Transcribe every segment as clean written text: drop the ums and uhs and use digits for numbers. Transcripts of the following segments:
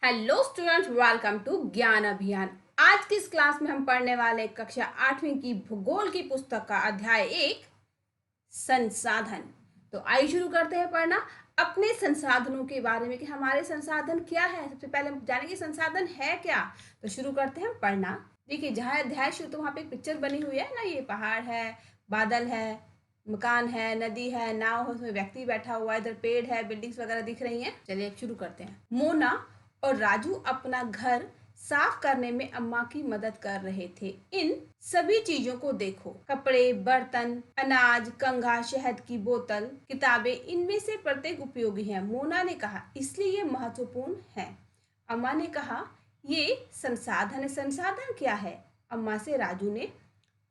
Hello students, welcome to ज्ञान अभियान। आज की इस क्लास में हम पढ़ने वाले कक्षा 8वीं की भूगोल की पुस्तक का अध्याय 1 संसाधन। तो आइए शुरू करते हैं पढ़ना अपने संसाधनों के बारे में कि हमारे संसाधन क्या है। सबसे पहले हम जानेंगे संसाधन है क्या। तो शुरू करते हैं पढ़ना। देखिए, जहाँ अध्याय शुरू तो वहाँ पे एक पिक्चर बनी हुई है ना, ये पहाड़ है, बादल है, मकान है, नदी है, नाव है, उसमें व्यक्ति बैठा हुआ है, इधर पेड़ है, बिल्डिंग्स वगैरह दिख रही हैं। चलिए अब शुरू करते हैं। मोना और राजू अपना घर साफ करने में अम्मा की मदद कर रहे थे। इन सभी चीजों को देखो, कपड़े, बर्तन, अनाज, कंघा, शहद की बोतल, किताबें, इनमें से प्रत्येक उपयोगी है। मोना ने कहा, इसलिए ये महत्वपूर्ण है। अम्मा ने कहा, ये संसाधन है। संसाधन क्या है? अम्मा से राजू ने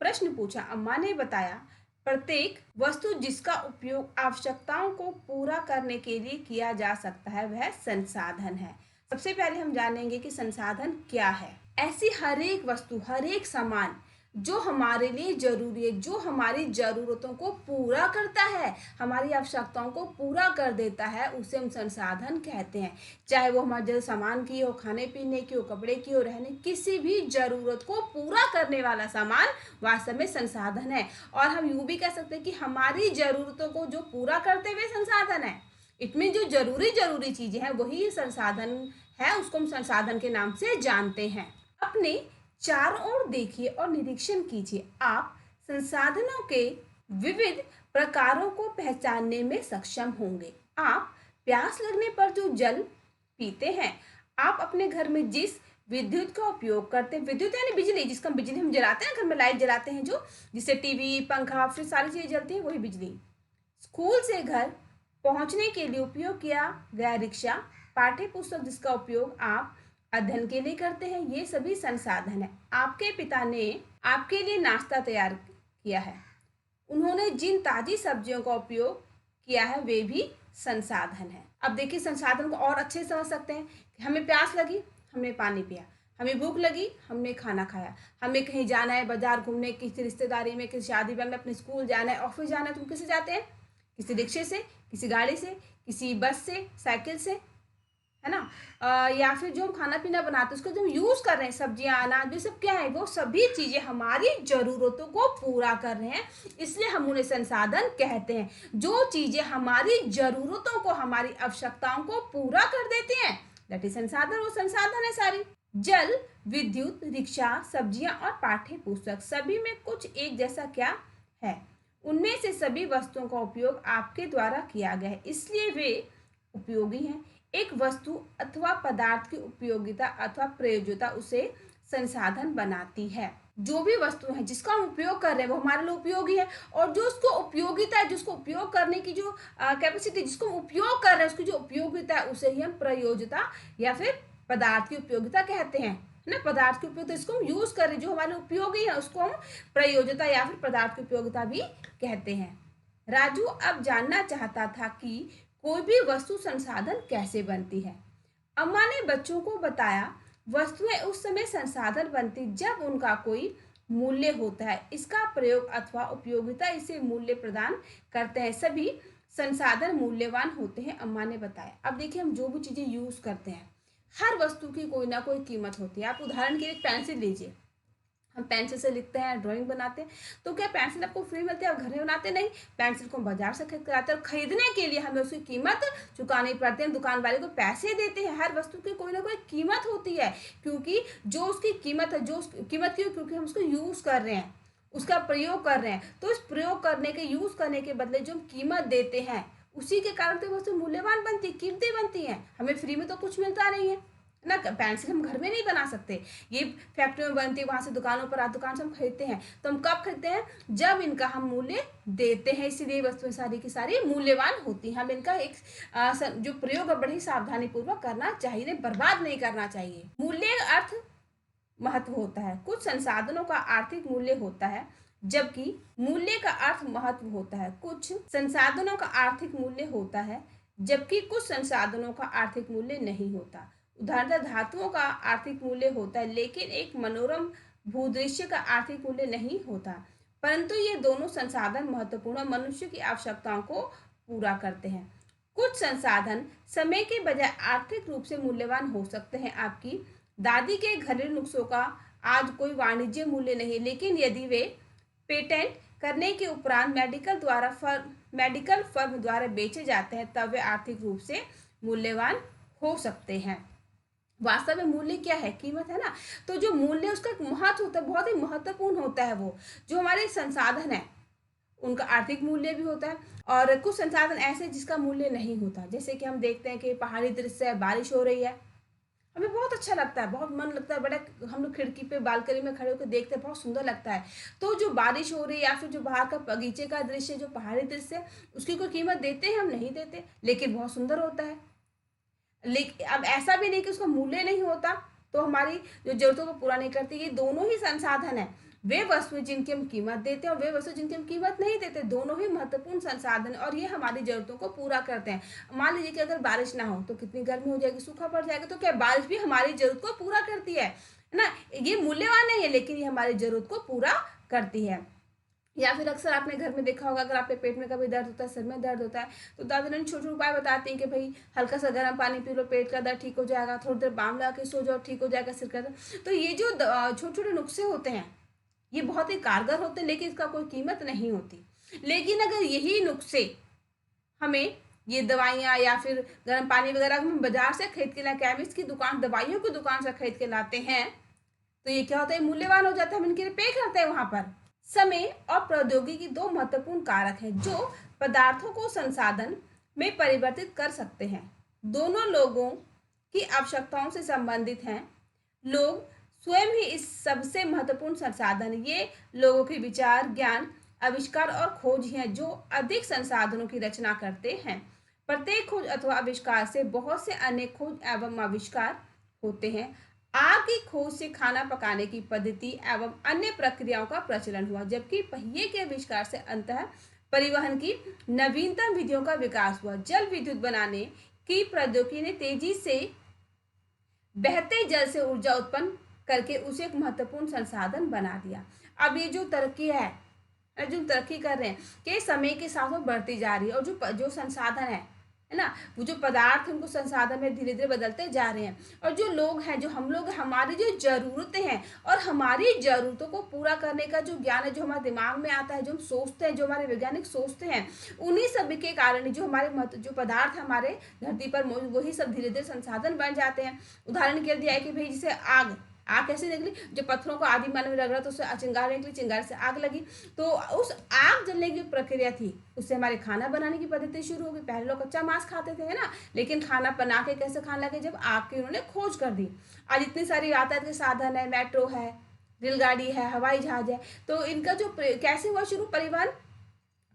प्रश्न पूछा। अम्मा ने बताया, प्रत्येक वस्तु जिसका उपयोग आवश्यकताओं को पूरा करने के लिए किया जा सकता है वह संसाधन है। सबसे पहले हम जानेंगे कि संसाधन क्या है। ऐसी हर एक वस्तु, हर एक सामान जो हमारे लिए जरूरी है, जो हमारी जरूरतों को पूरा करता है, हमारी आवश्यकताओं को पूरा कर देता है, उसे हम संसाधन कहते हैं। चाहे वो हमारे सामान की हो, खाने पीने की हो, कपड़े की हो, रहने, किसी भी जरूरत को पूरा करने वाला सामान वास्तव में संसाधन है। और हम यूं भी कह सकते हैं कि हमारी जरूरतों को जो पूरा करते हुए संसाधन है, इसमें जो जरूरी चीजें हैं वही संसाधन है, उसको हम संसाधन के नाम से जानते हैं। अपने चारों ओर देखिए और निरीक्षण कीजिए। आप संसाधनों के विविध प्रकारों को पहचानने में सक्षम होंगे। आप प्यास लगने पर जो जल पीते हैं, आप अपने घर में जिस विद्युत का उपयोग करते हैं, विद्युत यानी बिजली, जिसका बिजली हम जलाते हैं, घर में लाइट जलाते हैं, जो जिससे टीवी, पंखा, फ्रिज, सारी चीजें जलती हैं, वही बिजली। स्कूल से घर पहुंचने के लिए उपयोग किया गया रिक्शा, पाठ्य पुस्तक जिसका उपयोग आप अध्ययन के लिए करते हैं, ये सभी संसाधन है। आपके पिता ने आपके लिए नाश्ता तैयार किया है, उन्होंने जिन ताजी सब्जियों का उपयोग किया है वे भी संसाधन है। अब देखिए, संसाधन को और अच्छे से समझ सकते हैं कि हमें प्यास लगी, हमने पानी पिया, हमें भूख लगी, हमने खाना खाया, हमें कहीं जाना है, बाजार घूमने, किसी रिश्तेदारी में, किसी शादी में, अपने स्कूल जाना है, ऑफिस जाना है, तो हम किससे जाते हैं? किसी रिक्शे से, किसी गाड़ी से, किसी बस से, साइकिल से, है ना। या फिर जो हम खाना पीना बनाते हैं, उसको जो हम यूज कर रहे हैं, सब्जियां, अनाज, ये सब क्या है? वो सभी चीजें हमारी जरूरतों को पूरा कर रहे हैं, इसलिए हम उन्हें संसाधन कहते हैं। जो चीजें हमारी जरूरतों को, हमारी आवश्यकताओं को पूरा कर देते हैं, दैट इज संसाधन। वो संसाधन है सारी। जल, विद्युत, रिक्शा, सब्जियां और पाठ्य पुस्तक, सभी में कुछ एक जैसा क्या है? उनमें से सभी वस्तुओं का उपयोग आपके द्वारा किया गया है, इसलिए वे उपयोगी हैं। एक वस्तु अथवा पदार्थ की उपयोगिता अथवा प्रयोज्यता उसे संसाधन बनाती है। जो भी वस्तु है जिसका हम उपयोग कर रहे हैं वो हमारे लिए उपयोगी है, और जो उसको उपयोगिता है, जिसको उपयोग करने की जो कैपेसिटी, जिसको हम उपयोग कर रहे हैं, उसकी जो उपयोगिता है, उसे ही हम प्रयोज्यता या फिर पदार्थ की उपयोगिता कहते हैं, है ना। पदार्थ की उपयोगिता, इसको हम यूज कर रहे हैं, जो हमारे उपयोगी है, उसको हम प्रयोज्यता या फिर पदार्थ की उपयोगिता भी कहते हैं। राजू अब जानना चाहता था कि कोई भी वस्तु संसाधन कैसे बनती है। अम्मा ने बच्चों को बताया, वस्तुएं उस समय संसाधन बनती जब उनका कोई मूल्य होता है, इसका प्रयोग अथवा उपयोगिता इसे मूल्य प्रदान करते हैं। सभी संसाधन मूल्यवान होते हैं, अम्मा ने बताया। अब देखिए, हम जो भी चीजें यूज करते हैं, हर वस्तु की कोई ना कोई कीमत होती है। आप उदाहरण के लिए पेंसिल लीजिए, हम पेंसिल से लिखते हैं, ड्राइंग बनाते हैं, तो क्या पेंसिल आपको फ्री मिलती है? आप घर में बनाते नहीं, पेंसिल को हम बाजार से खरीद कर आते हैं, और खरीदने के लिए हमें उसकी कीमत चुकानी पड़ती है, दुकान वाले को पैसे देते हैं। हर वस्तु की कोई ना कोई कीमत होती है, क्योंकि जो उसकी कीमत है, जो उसकी कीमत क्यों? क्योंकि हम उसको यूज कर रहे हैं, उसका प्रयोग कर रहे हैं। तो इस प्रयोग करने के, यूज करने के बदले जो हम कीमत देते हैं, उसी के कारण तो वस्तु मूल्यवान बनती है, कीमती बनती है। हमें फ्री में तो कुछ मिलता नहीं है ना। पेंसिल हम घर में नहीं बना सकते, ये फैक्ट्री में बनती है, वहां से दुकानों पर, दुकान से हम खरीदते हैं। तो हम कब खरीदते हैं? जब इनका हम मूल्य देते हैं, इसीलिए वस्तुएं सारी की सारी मूल्यवान होती हैं। हम इनका एक जो प्रयोग है बड़ी सावधानी पूर्वक करना चाहिए, बर्बाद नहीं करना चाहिए। मूल्य अर्थ महत्व होता है, कुछ संसाधनों का आर्थिक मूल्य होता है, जबकि मूल्य का अर्थ महत्व होता है। कुछ संसाधनों का आर्थिक मूल्य होता है, जबकि कुछ संसाधनों का आर्थिक मूल्य नहीं होता। उदाहरण, धातुओं का आर्थिक मूल्य होता है, लेकिन एक मनोरम भूदृश्य का आर्थिक मूल्य नहीं होता। परंतु ये दोनों संसाधन महत्वपूर्ण, मनुष्य की आवश्यकताओं को पूरा करते हैं। कुछ संसाधन समय के बजाय आर्थिक रूप से मूल्यवान हो सकते हैं। आपकी दादी के घरेलू नुस्खों का आज कोई वाणिज्य मूल्य नहीं, लेकिन यदि वे पेटेंट करने के उपरांत मेडिकल फर्म द्वारा बेचे जाते हैं तब वे आर्थिक रूप से मूल्यवान हो सकते हैं। वास्तव में मूल्य क्या है? कीमत है ना। तो जो मूल्य उसका एक महत्व होता है, बहुत ही महत्वपूर्ण होता है। वो जो हमारे संसाधन है उनका आर्थिक मूल्य भी होता है, और कुछ संसाधन ऐसे जिसका मूल्य नहीं होता। जैसे कि हम देखते हैं कि पहाड़ी दृश्य है, बारिश हो रही है, हमें बहुत अच्छा लगता है, बहुत मन लगता है, बड़ा हम लोग खिड़की पे बालकनी में खड़े होकर देखते हैं, बहुत सुंदर लगता है। तो जो बारिश हो रही है या फिर जो बाहर का बगीचे का दृश्य, जो पहाड़ी दृश्य है, उसकी कोई कीमत देते हैं? हम नहीं देते, लेकिन बहुत सुंदर होता है। लेकिन अब ऐसा भी नहीं कि उसका मूल्य नहीं होता तो हमारी जो जरूरतों को पूरा नहीं करती। ये दोनों ही संसाधन है, वे वस्तुएं जिनकी हम कीमत देते हैं और वे वस्तु जिनकी हम कीमत नहीं देते, दोनों ही महत्वपूर्ण संसाधन और ये हमारी जरूरतों को पूरा करते हैं। मान लीजिए कि अगर बारिश ना हो तो कितनी गर्मी हो जाएगी, सूखा पड़ जाएगा। तो क्या बारिश भी हमारी जरूरत को पूरा करती है ना? ये मूल्यवान नहीं है, लेकिन ये हमारी जरूरत को पूरा करती है। या फिर अक्सर आपने घर में देखा होगा, अगर आपके पेट में कभी दर्द होता है, सिर में दर्द होता है, तो दादा ने छोटे छोटे उपाय बताते हैं कि भाई हल्का सा गर्म पानी पी लो, पेट का दर्द ठीक हो जाएगा, थोड़ी देर बाम लगा के सो जाओ, ठीक हो जाएगा सिर का दर्द। तो ये जो छोटे छोटे नुस्खे होते हैं ये बहुत ही कारगर होते हैं, लेकिन इसका कोई कीमत नहीं होती। लेकिन अगर यही नुस्खे हमें, ये दवाइयाँ या फिर गर्म पानी वगैरह हम बाजार से खरीद के लाए, केमिस्ट की दुकान, दवाइयों की दुकान से खरीद के लाते हैं, तो ये क्या होता है? मूल्यवान हो जाता है, हम इनके लिए पे करते हैं वहां पर। समय और प्रौद्योगिकी दो महत्वपूर्ण कारक हैं जो पदार्थों को संसाधन में परिवर्तित कर सकते हैं। दोनों लोगों की आवश्यकताओं से संबंधित हैं। लोग स्वयं ही इस सबसे महत्वपूर्ण संसाधन, ये लोगों के विचार, ज्ञान, आविष्कार और खोज हैं जो अधिक संसाधनों की रचना करते हैं। प्रत्येक खोज अथवा आविष्कार से बहुत से अन्य खोज एवं आविष्कार होते हैं। आग की खोज से खाना पकाने की पद्धति एवं अन्य प्रक्रियाओं का प्रचलन हुआ, जबकि पहिए के आविष्कार से अंतः परिवहन की नवीनतम विधियों का विकास हुआ। जल विद्युत बनाने की प्रौद्योगिकी ने तेजी से बहते जल से ऊर्जा उत्पन्न करके उसे एक महत्वपूर्ण संसाधन बना दिया। अब ये जो तरक्की है, जो तरक्की कर रहे हैं कि समय के साथ वो बढ़ती जा रही है, और जो संसाधन है ना, वो जो पदार्थ उनको संसाधन में धीरे धीरे बदलते जा रहे हैं। और जो लोग हैं, जो हम लोग, हमारी जो जरूरतें हैं और हमारी जरूरतों को पूरा करने का जो ज्ञान है, जो हमारे दिमाग में आता है, जो हम सोचते हैं, जो हमारे वैज्ञानिक सोचते हैं, उन्हीं सभी के कारण जो हमारे जो पदार्थ हमारे धरती पर मौजूद, वही सब धीरे धीरे संसाधन बन जाते हैं। उदाहरण के लिए दिया है कि भाई जैसे आग कैसे निकली? जो पत्थरों को आदि मानव रगड़ा तो उससे चिंगार निकली, चिंगार से आग लगी। तो उस आग जलने की प्रक्रिया थी, उससे हमारे खाना बनाने की पद्धति शुरू हो गई। पहले लोग कच्चा मांस खाते थे, है ना, लेकिन खाना बना के कैसे खाने लगे? जब आग की उन्होंने खोज कर दी। आज इतनी सारी यातायात के साधन है, मेट्रो है, रेलगाड़ी है, हवाई जहाज है, तो इनका जो कैसे हुआ शुरू? परिवहन,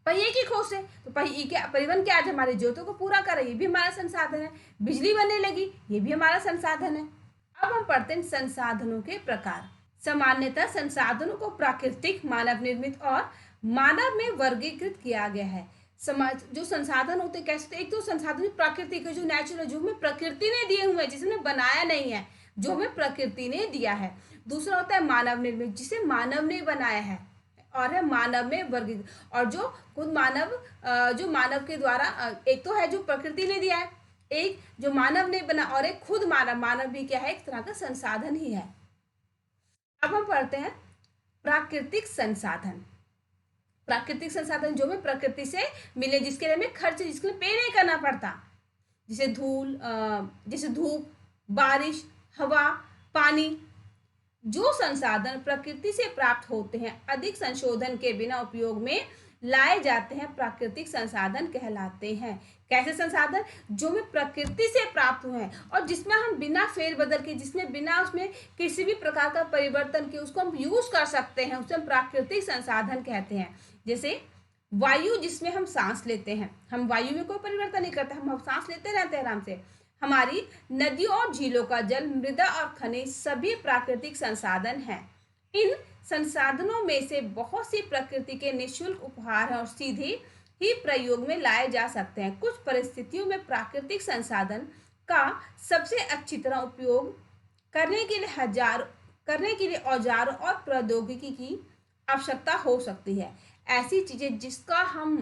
पहिए की खोज से। तो परिवहन क्या आज हमारी जरूरतों को पूरा कर रही है, ये भी हमारा संसाधन है। बिजली बनने लगी, ये भी हमारा संसाधन है। अब हम पढ़ते हैं संसाधनों के प्रकार। सामान्यतः संसाधनों को प्राकृतिक, मानव निर्मित और मानव में वर्गीकृत किया गया है। समाज जो संसाधन होते कैसे? एक तो संसाधन प्राकृतिक, जो नेचुरल, जो हमें प्रकृति ने दिए हुए हैं, जिसने बनाया नहीं है, जो हमें प्रकृति ने दिया है। दूसरा होता है मानव निर्मित, जिसे मानव ने बनाया है, और है मानव में वर्गीकृत, और जो खुद मानव, जो मानव के द्वारा, एक तो है जो प्रकृति ने दिया है, एक जो मानव ने बना, और एक खुद मानव भी क्या है? एक तरह का संसाधन ही है। अब हम पढ़ते हैं प्राकृतिक संसाधन। प्राकृतिक संसाधन जो हमें प्रकृति से मिले, जिसके लिए हमें खर्च, जिसके लिए पे नहीं करना पड़ता, जैसे जैसे धूप, बारिश, हवा, पानी। जो संसाधन प्रकृति से प्राप्त होते हैं, अधिक संशोधन के बिना उपयोग में लाए जाते हैं, प्राकृतिक संसाधन कहलाते हैं। कैसे संसाधन? जो हमें प्रकृति से प्राप्त हुए हैं और जिसमें हम बिना फेरबदल के, जिसमें बिना उसमें किसी भी प्रकार का परिवर्तन के उसको हम यूज कर सकते हैं, उसे हम प्राकृतिक संसाधन कहते हैं। जैसे वायु, जिसमें हम सांस लेते हैं, हम वायु में कोई परिवर्तन नहीं करते, हम सांस लेते रहते हैं आराम से। हमारी नदियों और झीलों का जल, मृदा और खनिज सभी प्राकृतिक संसाधन हैं। इन संसाधनों में से बहुत सी प्रकृति के निःशुल्क उपहार हैं और सीधे ही प्रयोग में लाए जा सकते हैं। कुछ परिस्थितियों में प्राकृतिक संसाधन का सबसे अच्छी तरह उपयोग करने के लिए औजारों और प्रौद्योगिकी की आवश्यकता हो सकती है। ऐसी चीजें जिसका हम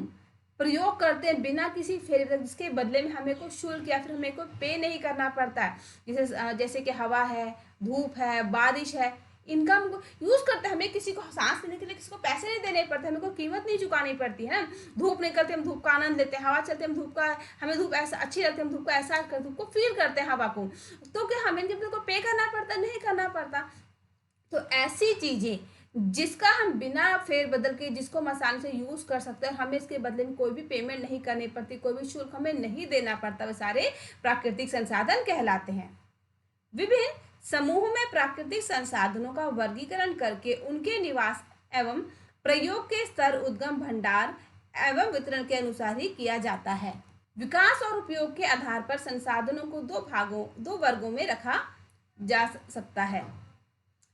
प्रयोग करते हैं बिना किसी फेरबदल, जिसके बदले में हमें कोई शुल्क या फिर हमें कोई पे नहीं करना पड़ता है। जैसे कि हवा है, धूप है, बारिश है, इनका हम यूज करते हैं। हमें किसी को सांस लेने के लिए किसी को पैसे नहीं देने पड़ते, हमें कोई कीमत नहीं चुकानी पड़ती है ना। धूप निकलते हम धूप का आनंद लेते हैं, हवा चलते हम धूप का, हमें धूप ऐसा अच्छी लगती है, हम धूप का एहसास करते, धूप को फील करते हैं हवा को। तो क्या हमें जब को पे करना पड़ता, नहीं करना पड़ता। तो ऐसी चीजें जिसका हम बिना फेरबदल के, जिसको हम आसानी से यूज कर सकते हैं, हमें इसके बदले में कोई भी पेमेंट नहीं करनी पड़ती, कोई भी शुल्क हमें नहीं देना पड़ता, वे सारे प्राकृतिक संसाधन कहलाते हैं। विभिन्न समूह में प्राकृतिक संसाधनों का वर्गीकरण करके उनके निवास एवं प्रयोग के स्तर, उद्गम, भंडार एवं वितरण के अनुसार ही किया जाता है। विकास और उपयोग के आधार पर संसाधनों को दो वर्गों में रखा जा सकता है।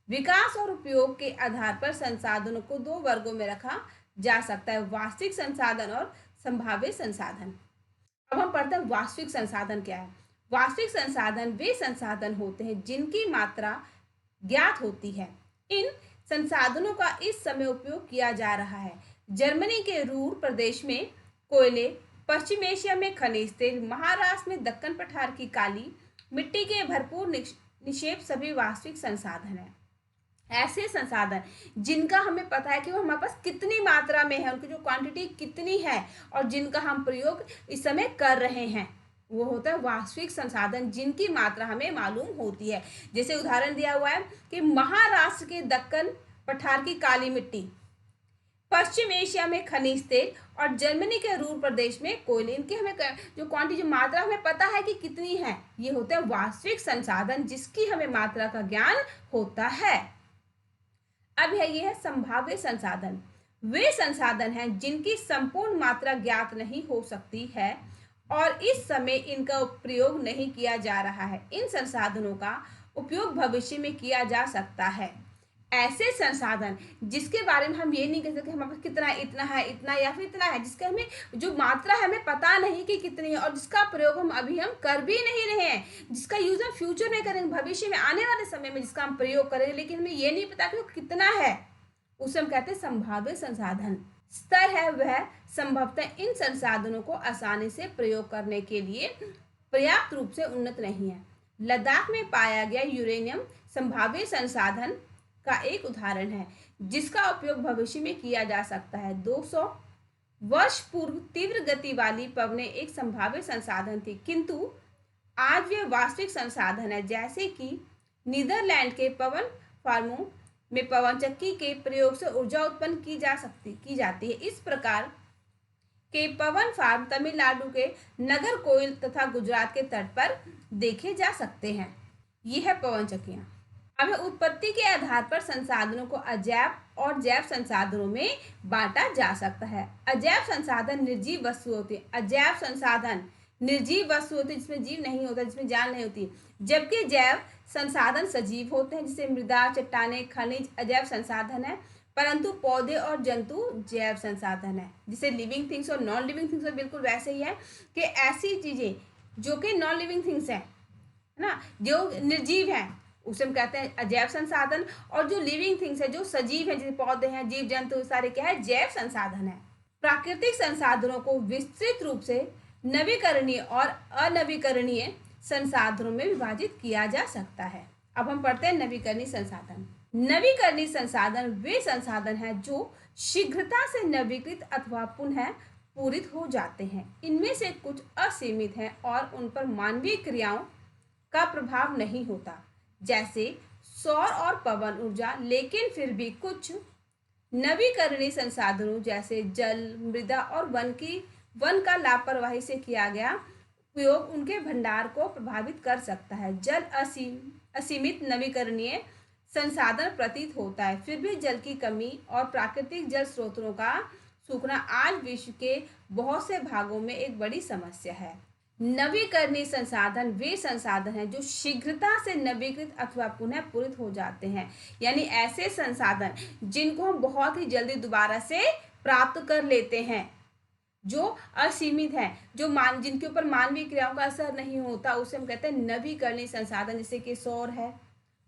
विकास और उपयोग के आधार पर संसाधनों को दो वर्गों में रखा जा सकता है, वास्तविक संसाधन और संभाव्य संसाधन। अब हम पढ़ते हैं वास्तविक संसाधन क्या है। वास्तविक संसाधन वे संसाधन होते हैं जिनकी मात्रा ज्ञात होती है। इन संसाधनों का इस समय उपयोग किया जा रहा है। जर्मनी के रूर प्रदेश में कोयले, पश्चिम एशिया में खनिज तेल, महाराष्ट्र में दक्कन पठार की काली मिट्टी के भरपूर निक्षेप सभी वास्तविक संसाधन है। ऐसे संसाधन जिनका हमें पता है कि वो हमारे पास कितनी मात्रा में है, उनकी जो क्वांटिटी कितनी है और जिनका हम प्रयोग इस समय कर रहे हैं, वो होता है वास्तविक संसाधन जिनकी मात्रा हमें मालूम होती है। जैसे उदाहरण दिया हुआ है कि महाराष्ट्र के दक्कन पठार की काली मिट्टी, पश्चिम एशिया में खनिज तेल और जर्मनी के रूर प्रदेश में कोयले, इनकी हमें जो क्वांटिटी, जो मात्रा हमें पता है कि कितनी है, ये होते हैं वास्तविक संसाधन जिसकी हमें मात्रा का ज्ञान होता है। अब है ये है संभाव्य संसाधन। वे संसाधन हैं जिनकी संपूर्ण मात्रा ज्ञात नहीं हो सकती है और इस समय इनका प्रयोग नहीं किया जा रहा है। इन संसाधनों का उपयोग भविष्य में किया जा सकता है। ऐसे संसाधन जिसके बारे में हम ये नहीं कह सकते हमारे पास कितना है, इतना है, इतना या फिर इतना है, जिसका हमें जो मात्रा है हमें पता नहीं कि कितनी है और जिसका प्रयोग हम अभी हम कर भी नहीं रहे हैं, जिसका यूज हम फ्यूचर में करेंगे, भविष्य में आने वाले समय में जिसका हम प्रयोग करेंगे, लेकिन हमें ये नहीं पता कि वो कितना है, उसे हम कहते हैं संभाव्य संसाधन। स्तर है वह संभवतः इन संसाधनों को आसानी से प्रयोग करने के लिए पर्याप्त रूप से उन्नत नहीं है। लद्दाख में पाया गया यूरेनियम संभाव्य संसाधन का एक उदाहरण है जिसका उपयोग भविष्य में किया जा सकता है। 200 वर्ष पूर्व तीव्र गति वाली पवनें एक संभाव्य संसाधन थी, किंतु आज वे वास्तविक संसाधन है। जैसे कि नीदरलैंड के पवन फार्मों में पवन चक्की के प्रयोग से ऊर्जा उत्पन्न की जाती है। इस प्रकार के पवन फार्म तमिलनाडु के नागरकोइल तथा गुजरात के तट पर देखे जा सकते हैं। यह है पवन चक्कियां। अब उत्पत्ति के आधार पर संसाधनों को अजैव और जैव संसाधनों में बांटा जा सकता है। अजैव संसाधन निर्जीव वस्तु होती है। अजैव संसाधन निर्जीव वस्तु होती है जिसमें जीव नहीं होता, जिसमें जान नहीं होती, जबकि जैव संसाधन सजीव होते हैं, जैसे मृदा, चट्टाने, खनिज अजैव संसाधन है, परंतु पौधे और जंतु जैव संसाधन है। जैसे लिविंग थिंग्स और नॉन लिविंग थिंग्स बिल्कुल वैसे ही है कि ऐसी चीजें जो कि नॉन लिविंग थिंग्स है ना, जो निर्जीव है उसे हम कहते हैं अजैव संसाधन, और जो लिविंग थिंग्स है जो सजीव है, जैसे पौधे हैं, जीव जंतु, सारे क्या है, जैव संसाधन है। प्राकृतिक संसाधनों को विस्तृत रूप से नवीकरणीय और अनवीकरणीय संसाधनों में विभाजित किया जा सकता है। अब हम पढ़ते हैं नवीकरणीय संसाधन। नवीकरणीय संसाधन वे संसाधन हैं जो शीघ्रता से नवीकृत अथवा पुनः पूरित हो जाते हैं। इनमें से कुछ असीमित हैं और उन पर मानवीय क्रियाओं का प्रभाव नहीं होता, जैसे सौर और पवन ऊर्जा, लेकिन फिर भी कुछ नवीकरणीय संसाधनों जैसे जल, मृदा और वन का लापरवाही से किया गया उपयोग उनके भंडार को प्रभावित कर सकता है। जल असीमित नवीकरणीय संसाधन प्रतीत होता है, फिर भी जल की कमी और प्राकृतिक जल स्रोतों का सूखना आज विश्व के बहुत से भागों में एक बड़ी समस्या है। नवीकरणीय संसाधन वे संसाधन हैं जो शीघ्रता से नवीकृत अथवा पुनः पूरित हो जाते हैं, यानी ऐसे संसाधन जिनको हम बहुत ही जल्दी दोबारा से प्राप्त कर लेते हैं, जो असीमित है, जो जिनके ऊपर मानवीय क्रियाओं का असर नहीं होता, उसे हम कहते हैं नवीकरणीय संसाधन। जैसे कि सौर है,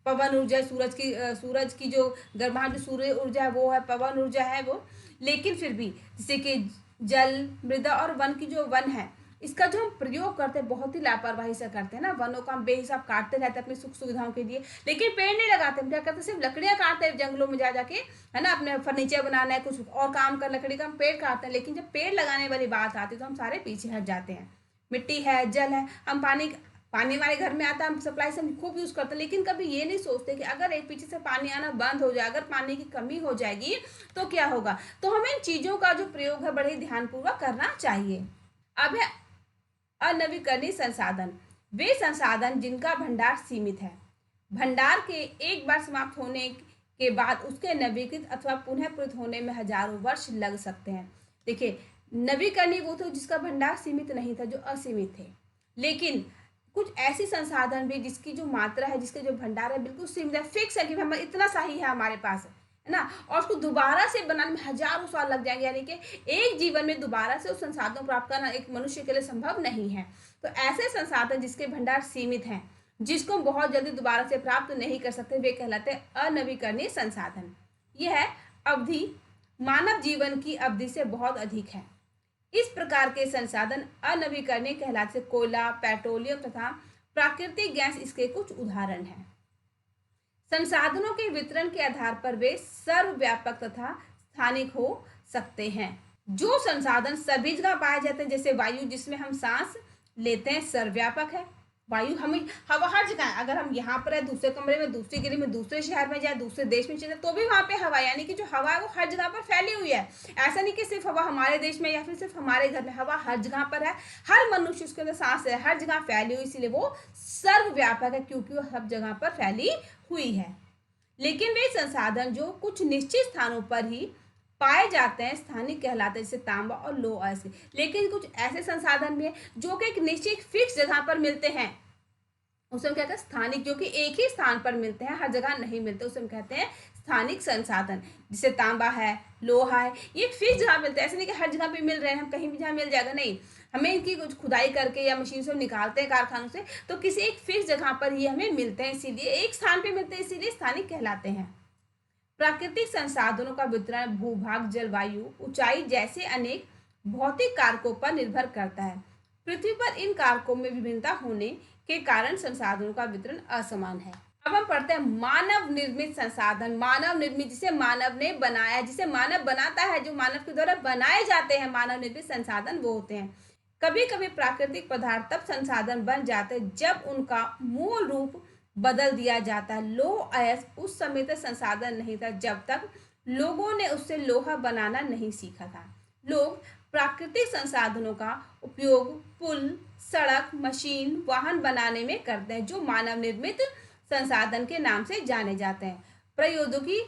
पवन ऊर्जा, सूरज की जो गर्माहट, जो सूर्य ऊर्जा है वो है, पवन ऊर्जा है वो, लेकिन फिर भी जैसे कि जल, मृदा और वन की जो वन है, इसका जो हम प्रयोग करते हैं बहुत ही लापरवाही से करते हैं ना। वनों का हम बेहिसाब काटते रहते हैं अपनी सुख सुविधाओं के लिए, लेकिन पेड़ नहीं लगाते। हम क्या करते हैं, सिर्फ लकड़ियां काटते हैं जंगलों में जा जाके, है ना। अपने फर्नीचर बनाना है, कुछ और काम कर लकड़ी का, हम पेड़ काटते हैं। लेकिन जब पेड़ लगाने वाली बात आती है तो हम सारे पीछे हट जाते हैं। मिट्टी है, जल है, हम पानी हमारे घर में आता है, हम सप्लाई से हम खूब यूज करते हैं, लेकिन कभी ये नहीं सोचते कि अगर एक पीछे से पानी आना बंद हो जाए, अगर पानी की कमी हो जाएगी तो क्या होगा। तो हमें इन चीजों का जो प्रयोग है बड़े ध्यानपूर्वक करना चाहिए। अब है अनवीकरणीय संसाधन, वे संसाधन जिनका भंडार सीमित है। भंडार के एक बार समाप्त होने के बाद उसके नवीकृत अथवा पुनः पूरित होने में हजारों वर्ष लग सकते हैं। देखिए, नवीकरणीय वो थे जिसका भंडार सीमित नहीं था, जो असीमित थे। लेकिन कुछ ऐसी संसाधन भी जिसकी जो मात्रा है, जिसके जो भंडार है बिल्कुल सीमित है, फिक्स है कि हम इतना सा ही है हमारे पास, है ना। और उसको दोबारा से बनाने में हजारों साल लग जाएंगे, यानी कि एक जीवन में दोबारा से उस संसाधन प्राप्त करना एक मनुष्य के लिए संभव नहीं है। तो ऐसे संसाधन जिसके भंडार सीमित हैं, जिसको हम बहुत जल्दी दोबारा से प्राप्त नहीं कर सकते, वे कहलाते हैं अनवीकरणीय संसाधन। यह अवधि मानव जीवन की अवधि से बहुत अधिक है। इस प्रकार के संसाधन अनवीकरणीय कहलाते हैं। कोयला, पेट्रोलियम तथा प्राकृतिक गैस इसके कुछ उदाहरण हैं। संसाधनों के वितरण के आधार पर वे सर्वव्यापक तथा स्थानिक हो सकते हैं। जो संसाधन सभी जगह पाए जाते हैं, जैसे वायु जिसमें हम सांस लेते हैं, सर्वव्यापक है। वायु हमें, हवा हर जगह है। अगर हम यहाँ पर है, दूसरे कमरे में, दूसरी गली में, दूसरे शहर में जाए, दूसरे देश में चले, तो भी वहाँ पे हवा, यानी कि जो हवा है वो हर जगह पर फैली हुई है। ऐसा नहीं कि सिर्फ हवा हमारे देश में या फिर सिर्फ हमारे घर में, हवा हर जगह पर है। हर मनुष्य उसके अंदर सांस है, हर जगह फैली हुई, इसीलिए वो सर्वव्यापक है, क्योंकि वो हर जगह पर फैली हुई है। लेकिन वे संसाधन जो कुछ निश्चित स्थानों पर ही पाए जाते हैं, स्थानिक कहलाते हैं, जैसे तांबा और लौह अयस्क। लेकिन कुछ ऐसे संसाधन भी हैं जो कि एक निश्चित फिक्स जगह पर मिलते हैं, उसे हम कहते हैं स्थानिक, जो कि एक ही स्थान पर मिलते हैं, हर जगह नहीं मिलते, उसे हम कहते हैं स्थानिक संसाधन। जैसे तांबा है, लोहा है, ये फिक्स जगह मिलते हैं। ऐसे नहीं कि हर जगह पे मिल रहे हैं, हम कहीं भी जहाँ मिल जाएगा, नहीं। हमें इनकी कुछ खुदाई करके या मशीन से निकालते हैं कारखानों से, तो किसी एक फिक्स जगह पर ही हमें मिलते हैं, इसीलिए एक स्थान पे मिलते हैं, इसीलिए स्थानिक कहलाते हैं। प्राकृतिक संसाधनों का वितरण भूभाग, जलवायु, ऊंचाई जैसे अनेक भौतिक कारकों पर निर्भर करता है। पृथ्वी पर इन कारकों में विभिन्नता होने के कारण संसाधनों का वितरण असमान है। अब हम पढ़ते हैं मानव निर्मित संसाधन। मानव निर्मित, जिसे मानव ने बनाया, जिसे मानव बनाता है, जो मानव के द्वारा बनाए जाते हैं मानव निर्मित संसाधन, वो होते हैं। कभी कभी प्राकृतिक पदार्थ तब संसाधन बन जाते हैं जब उनका मूल रूप बदल दिया जाता है। लौह अयस्क उस समय तक संसाधन नहीं था जब तक लोगों ने उससे लोहा बनाना नहीं सीखा था। लोग प्राकृतिक संसाधनों का उपयोग पुल, सड़क, मशीन, वाहन बनाने में करते हैं, जो मानव निर्मित संसाधन के नाम से जाने जाते हैं। प्रौद्योगिकी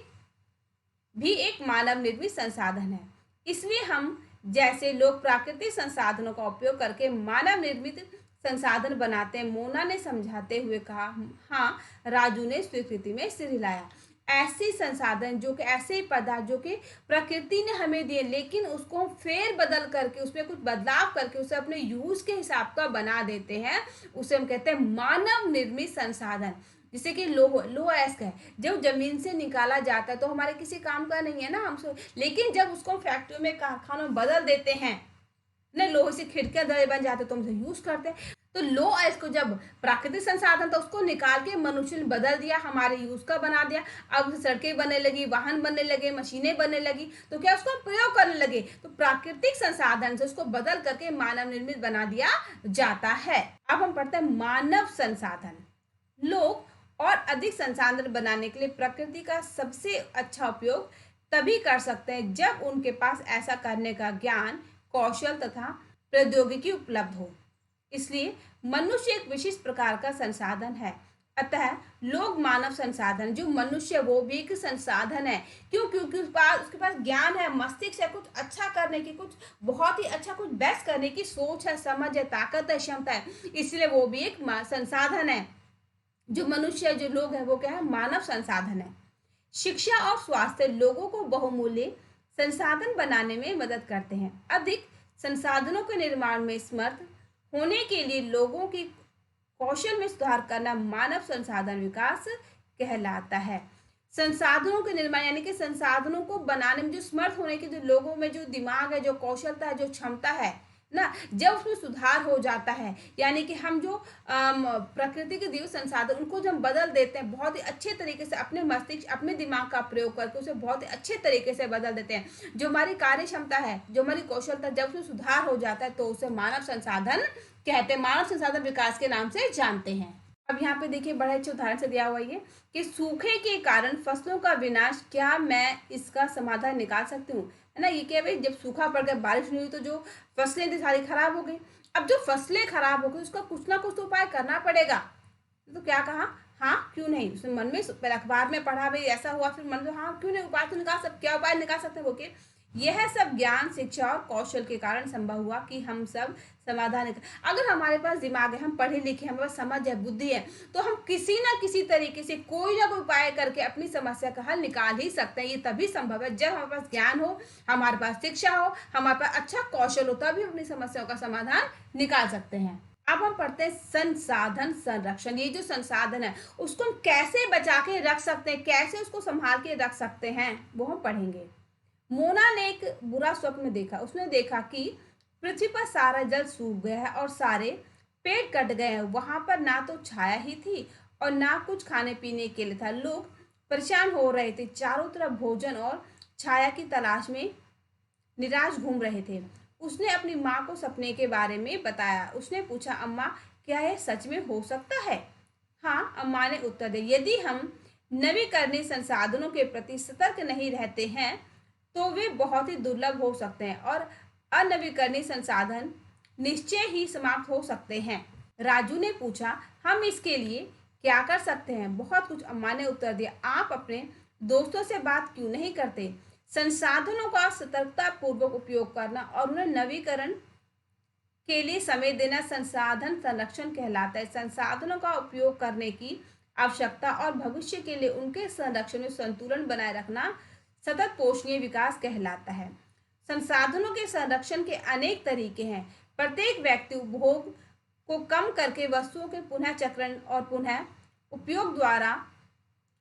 भी एक मानव निर्मित संसाधन है। इसलिए हम जैसे लोग प्राकृतिक संसाधनों का उपयोग करके मानव निर्मित संसाधन बनाते हैं। मोना ने समझाते हुए कहा, हाँ। राजू ने स्वीकृति में सिर हिलाया। ऐसी संसाधन जो कि ऐसे पदार्थ जो कि प्रकृति ने हमें दिए, लेकिन उसको हम फेर बदल करके, उसमें कुछ बदलाव करके उसे अपने यूज के हिसाब का बना देते हैं, उसे हम कहते हैं मानव निर्मित संसाधन। जैसे कि लोह अयस्क है, जब जमीन से निकाला जाता है तो हमारे किसी काम का नहीं है ना, हम, लेकिन जब उसको फैक्ट्री में, कारखानों में बदल देते हैं ना, लोहे से खिड़कियां दरे बन जाते तो हम उसे यूज करते हैं। तो लोह अयस्क को जब प्राकृतिक संसाधन था उसको निकाल के मनुष्य ने बदल दिया, हमारे यूज का बना दिया। अब सड़कें बनने लगी, वाहन बनने लगे, मशीनें बनने लगी, तो क्या उसको प्रयोग करने लगे, तो प्राकृतिक संसाधन से उसको बदल करके मानव निर्मित बना दिया जाता है। अब हम पढ़ते हैं मानव संसाधन। लोग और अधिक संसाधन बनाने के लिए प्रकृति का सबसे अच्छा उपयोग तभी कर सकते हैं जब उनके पास ऐसा करने का ज्ञान, कौशल तथा प्रौद्योगिकी उपलब्ध हो। इसलिए मनुष्य एक विशिष्ट प्रकार का संसाधन है। अतः लोग मानव संसाधन, जो मनुष्य वो भी एक संसाधन है। क्यों? क्योंकि उसके पास ज्ञान है, मस्तिष्क है, कुछ अच्छा करने की, कुछ बहुत ही अच्छा, कुछ बेस्ट करने की सोच है, समझ है, ताकत है, क्षमता है, इसलिए वो भी एक संसाधन है। जो मनुष्य, जो लोग है, वो क्या है? मानव संसाधन है। शिक्षा और स्वास्थ्य लोगों को बहुमूल्य संसाधन बनाने में मदद करते हैं। अधिक संसाधनों के निर्माण में समर्थ होने के लिए लोगों की कौशल में सुधार करना मानव संसाधन विकास कहलाता है। संसाधनों के निर्माण यानी कि संसाधनों को बनाने में जो समर्थ होने के जो लोगों में जो दिमाग है, जो कौशलता है, जो क्षमता है ना, जब उसमें सुधार हो जाता है, यानी कि हम जो प्रकृति के दिए संसाधन उनको जब बदल देते हैं बहुत ही अच्छे तरीके से, अपने मस्तिष्क अपने दिमाग का प्रयोग करके उसे बहुत ही अच्छे तरीके से बदल देते हैं, जो हमारी कार्य क्षमता है, जो हमारी कौशलता, जब उसमें सुधार हो जाता है तो उसे मानव संसाधन कहते हैं, मानव संसाधन विकास के नाम से जानते हैं। अब यहाँ पे देखिए बड़े अच्छे उदाहरण से दिया हुआ है कि सूखे के कारण फसलों का विनाश, क्या मैं इसका समाधान निकाल सकती हूँ, है ना। ये क्या भाई, जब सूखा पड़ गया, बारिश नहीं हुई तो जो फसलें थी सारी खराब हो गई। अब जो फसलें खराब हो गई उसका कुछ ना कुछ तो उपाय करना पड़ेगा। तो क्या कहा, हाँ क्यों नहीं, उसने मन में पहले अखबार में पढ़ा, भाई ऐसा हुआ, फिर मन में हाँ क्यों नहीं, उपाय तो निकाल सकते, क्या उपाय निकाल सकते हैं वो के। यह सब ज्ञान, शिक्षा और कौशल के कारण संभव हुआ कि हम सब समाधान, अगर हमारे पास दिमाग है, हम पढ़े लिखे, हमारे पास समझ है, बुद्धि है, तो हम किसी ना किसी तरीके से कोई ना कोई उपाय करके अपनी समस्या का हल निकाल ही सकते हैं। ये तभी संभव है जब हमारे पास ज्ञान हो, हमारे पास शिक्षा हो, हमारे पास अच्छा कौशल हो, तभी अपनी समस्याओं का समाधान निकाल सकते हैं। अब हम पढ़ते हैं संसाधन संरक्षण। ये जो संसाधन है उसको हम कैसे बचा के रख सकते हैं, कैसे उसको संभाल के रख सकते हैं, वो हम पढ़ेंगे। मोना ने एक बुरा स्वप्न देखा। उसने देखा कि पृथ्वी पर सारा जल सूख गया है और सारे पेड़ कट गए हैं। वहां पर ना तो छाया ही थी और ना कुछ खाने पीने के लिए था। लोग परेशान हो रहे थे, चारों तरफ भोजन और छाया की तलाश में निराश घूम रहे थे। उसने अपनी माँ को सपने के बारे में बताया। उसने पूछा, अम्मा क्या यह सच में हो सकता है? हाँ, अम्मा ने उत्तर दिया, यदि हम नवीकरणीय संसाधनों के प्रति सतर्क नहीं रहते हैं तो वे बहुत ही दुर्लभ हो सकते हैं और अनवीकरणीय संसाधन निश्चय ही समाप्त हो सकते हैं। राजू ने पूछा, हम इसके लिए क्या कर सकते हैं? बहुत कुछ, अम्मा ने उत्तर दिया। आप अपने दोस्तों से बात क्यों नहीं करते? संसाधनों का सतर्कता पूर्वक उपयोग करना और उन्हें नवीकरण के लिए समय देना संसाधन संरक्षण कहलाता है। संसाधनों का उपयोग करने की आवश्यकता और भविष्य के लिए उनके संरक्षण में संतुलन बनाए रखना सतत पोषणीय विकास कहलाता है। संसाधनों के संरक्षण के अनेक तरीके हैं। प्रत्येक व्यक्ति उपभोग को कम करके वस्तुओं के पुनः चक्रण और पुनः उपयोग द्वारा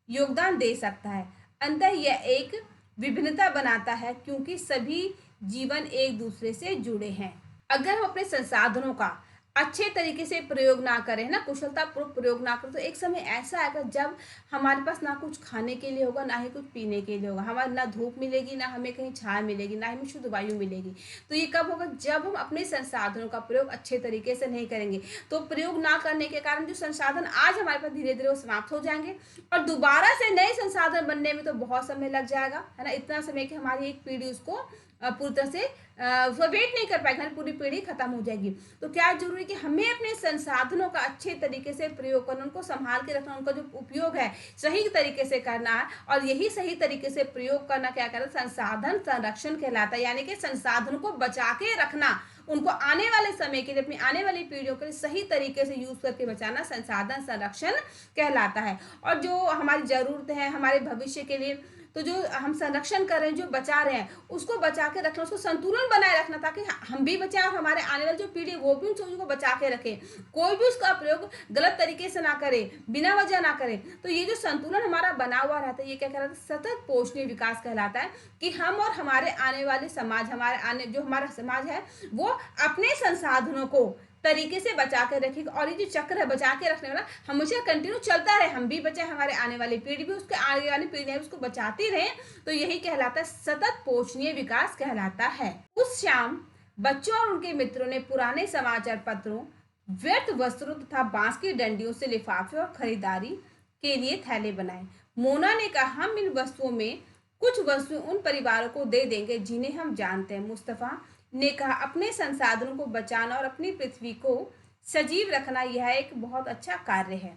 योगदान दे सकता है। अंततः यह एक विभिन्नता बनाता है क्योंकि सभी जीवन एक दूसरे से जुड़े हैं। अगर हम अपने संसाधनों का अच्छे तरीके से प्रयोग ना करें, ना कुशलतापूर्वक प्रयोग ना करें, तो एक समय ऐसा आएगा जब हमारे पास ना कुछ खाने के लिए होगा, ना ही कुछ पीने के लिए होगा, हमारे ना धूप मिलेगी, ना हमें कहीं छाया मिलेगी, ना ही हमें शुद्ध वायु मिलेगी। तो ये कब होगा? जब हम अपने संसाधनों का प्रयोग अच्छे तरीके से नहीं करेंगे। तो प्रयोग ना करने के कारण जो संसाधन आज हमारे पास धीरे धीरे वो समाप्त हो जाएंगे और दोबारा से नए संसाधन बनने में तो बहुत समय लग जाएगा, है ना। इतना समय कि हमारी एक पीढ़ी उसको पूरी तरह से उसका वेट नहीं कर पाएगा, पूरी पीढ़ी खत्म हो जाएगी। तो क्या जरूरी कि हमें अपने संसाधनों का अच्छे तरीके से प्रयोग करना, उनको संभाल के रखना, उनका जो उपयोग है सही तरीके से करना है। और यही सही तरीके से प्रयोग करना क्या कहता है? संसाधन संरक्षण कहलाता है। यानी कि संसाधनों को बचा के रखना, उनको आने वाले समय के लिए, अपनी आने वाली पीढ़ियों के लिए सही तरीके से यूज करके बचाना संसाधन संरक्षण कहलाता है। और जो हमारी जरूरतें हैं हमारे भविष्य के लिए, तो जो हम संरक्षण कर रहे हैं, जो बचा रहे हैं, उसको बचा के रखना, उसको संतुलन बनाए रखना, ताकि हम भी बचाएं और हमारे आने वाली जो पीढ़ी वो भी उन चीजों को बचा के रखे, कोई भी उसका प्रयोग गलत तरीके से ना करे, बिना वजह ना करे। तो ये जो संतुलन हमारा बना हुआ रहता है, ये क्या कहलाता है? सतत पोषणीय विकास कहलाता है। कि हम और हमारे आने वाले समाज, हमारे आने जो हमारा समाज है वो अपने संसाधनों को तरीके से बचा के रखेगा। और ये जो चक्र है बचा के रखने वाला हमेशा कंटिन्यू चलता रहे, हम भी बचाए, हमारे आने वाली पीढ़ी भी, उसके आगे वाली पीढ़ी उसको बचाती रहे। तो यही कहलाता है सतत पोषणीय विकास कहलाता है। उस शाम बच्चों और उनके मित्रों ने पुराने समाचार पत्रों, व्यर्थ वस्त्रों तथा बांस की डंडियों से लिफाफे और खरीदारी के लिए थैले बनाए। मोना ने कहा, हम इन वस्तुओं में कुछ वस्तुएं उन परिवारों को दे देंगे जिन्हें हम जानते हैं। मुस्तफा ने कहा, अपने संसाधनों को बचाना और अपनी पृथ्वी को सजीव रखना यह एक बहुत अच्छा कार्य है।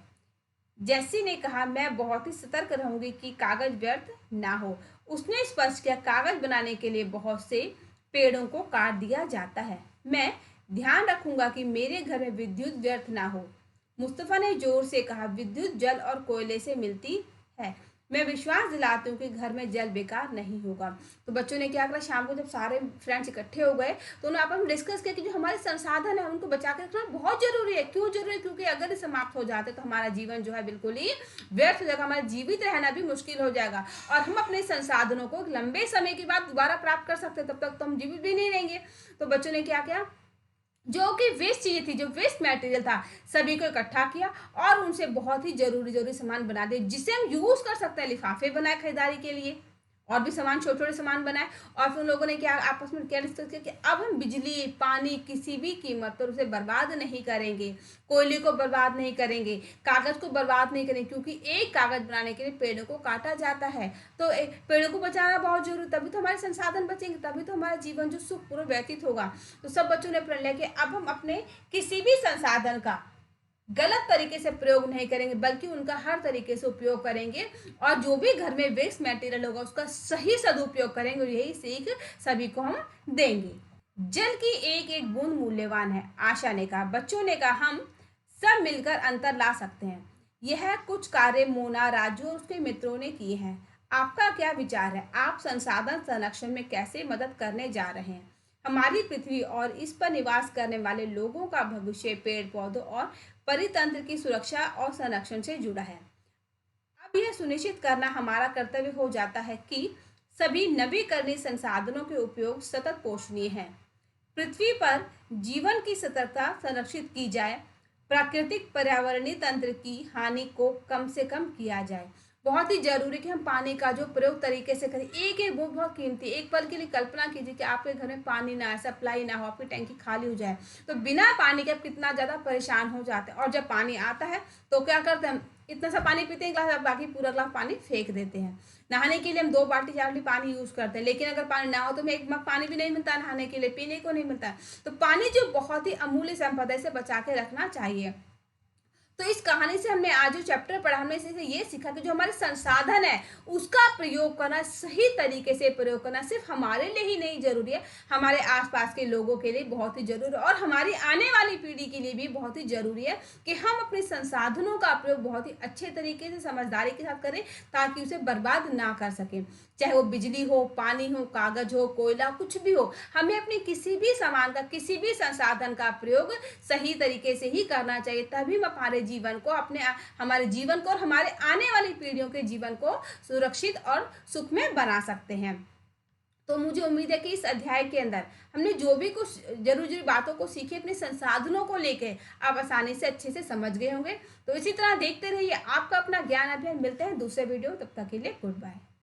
जैसी ने कहा, मैं बहुत ही सतर्क रहूंगी कि कागज व्यर्थ ना हो। उसने स्पष्ट किया, कागज बनाने के लिए बहुत से पेड़ों को काट दिया जाता है। मैं ध्यान रखूंगा कि मेरे घर में विद्युत व्यर्थ ना हो। मुस्तफा ने जोर से कहा, विद्युत जल और कोयले से मिलती है। मैं विश्वास दिलाती हूँ कि घर में जल बेकार नहीं होगा। तो बच्चों ने क्या करा, शाम को जब सारे फ्रेंड्स इकट्ठे हो गए तो उन्होंने आपस में डिस्कस किया कि जो हमारे संसाधन है उनको बचा के रखना बहुत जरूरी है। क्यों जरूरी है? क्योंकि अगर ये समाप्त हो जाते तो हमारा जीवन जो है बिल्कुल ही व्यर्थ हो जाएगा, हमारा जीवित रहना भी मुश्किल हो जाएगा और हम अपने संसाधनों को लंबे समय के बाद दोबारा प्राप्त कर सकते, तब तक तो हम जीवित भी नहीं रहेंगे। तो बच्चों ने क्या किया, जो कि वेस्ट चीजें थी, जो वेस्ट मटेरियल था, सभी को इकट्ठा किया और उनसे बहुत ही जरूरी जरूरी सामान बना दिए जिसे हम यूज कर सकते हैं। लिफाफे बनाए खरीदारी के लिए और भी सामान, छोटे छोटे सामान बनाए। और फिर उन लोगों ने क्या आपस में क्या डिस्कस किया कि अब हम बिजली पानी किसी भी कीमत पर उसे बर्बाद नहीं करेंगे, कोयले को बर्बाद नहीं करेंगे, कागज को बर्बाद नहीं करेंगे, क्योंकि एक कागज बनाने के लिए पेड़ों को काटा जाता है। तो पेड़ों को बचाना बहुत जरूरी, तभी तो हमारे संसाधन बचेंगे, तभी तो हमारा जीवन जो सुखपूर्व व्यतीत होगा। तो सब बच्चों ने प्रण लिया कि अब हम अपने किसी भी संसाधन का गलत तरीके से प्रयोग नहीं करेंगे, बल्कि उनका हर तरीके से उपयोग करेंगे और जो भी घर में वेस्ट मटेरियल होगा उसका सही सदुपयोग करेंगे और यही सीख सभी को हम देंगे। जल की एक एक बूंद मूल्यवान है, आशा ने कहा। बच्चों ने कहा, हम सब मिलकर अंतर ला सकते हैं। यह कुछ कार्य मोना, राजू और उसके मित्रों ने किए हैं। आपका क्या विचार है? आप संसाधन संरक्षण में कैसे मदद करने जा रहे हैं? हमारी पृथ्वी और इस पर निवास करने वाले लोगों का भविष्य पेड़ पौधों और परितंत्र की सुरक्षा और संरक्षण से जुड़ा है। अब यह सुनिश्चित करना हमारा कर्तव्य हो जाता है कि सभी नवीकरणीय संसाधनों के उपयोग सतत पोषणीय है। पृथ्वी पर जीवन की सतर्कता संरक्षित की जाए, प्राकृतिक पर्यावरणीय तंत्र की हानि को कम से कम किया जाए। बहुत ही जरूरी कि हम पानी का जो प्रयोग तरीके से करें। एक एक बूंद बहुत कीमती। एक पल के लिए कल्पना कीजिए कि आपके घर में पानी ना आए, सप्लाई ना हो, आपकी टैंकी खाली हो जाए, तो बिना पानी के आप कितना ज्यादा परेशान हो जाते हैं। और जब पानी आता है तो क्या करते हैं, इतना सा पानी पीते हैं गिलास, बाकी पूरा गिलास पानी फेंक देते हैं। नहाने के लिए हम 2 बाल्टी 4 बाल्टी पानी यूज करते हैं, लेकिन अगर पानी ना हो तो हमें एक मग पानी भी नहीं मिलता नहाने के लिए, पीने को नहीं मिलता। तो पानी जो बहुत ही अमूल्य संपदा है, इसे बचा के रखना चाहिए। तो इस कहानी से हमने आज जो चैप्टर पढ़ा, हमने इसे ये सीखा कि जो हमारे संसाधन है उसका प्रयोग करना, सही तरीके से प्रयोग करना सिर्फ हमारे लिए ही नहीं जरूरी है, हमारे आसपास के लोगों के लिए बहुत ही जरूरी है और हमारी आने वाली पीढ़ी के लिए भी बहुत ही जरूरी है कि हम अपने संसाधनों का प्रयोग बहुत ही अच्छे तरीके से समझदारी के साथ करें ताकि उसे बर्बाद ना कर सकें। चाहे वो बिजली हो, पानी हो, कागज हो, कोयला, कुछ भी हो, हमें अपने किसी भी सामान का, किसी भी संसाधन का प्रयोग सही तरीके से ही करना चाहिए। तभी हम हमारे जीवन को, हमारे जीवन को और हमारे आने वाली पीढ़ियों के जीवन को सुरक्षित और सुख में बना सकते हैं। तो मुझे उम्मीद है कि इस अध्याय के अंदर हमने जो भी कुछ जरूरी बातों को सीखे, अपने संसाधनों को लेकर आप आसानी से अच्छे से समझ गए होंगे। तो इसी तरह देखते रहिए आपका अपना ज्ञान अभियान। मिलते हैं दूसरे वीडियो, तब तक के लिए गुड बाय।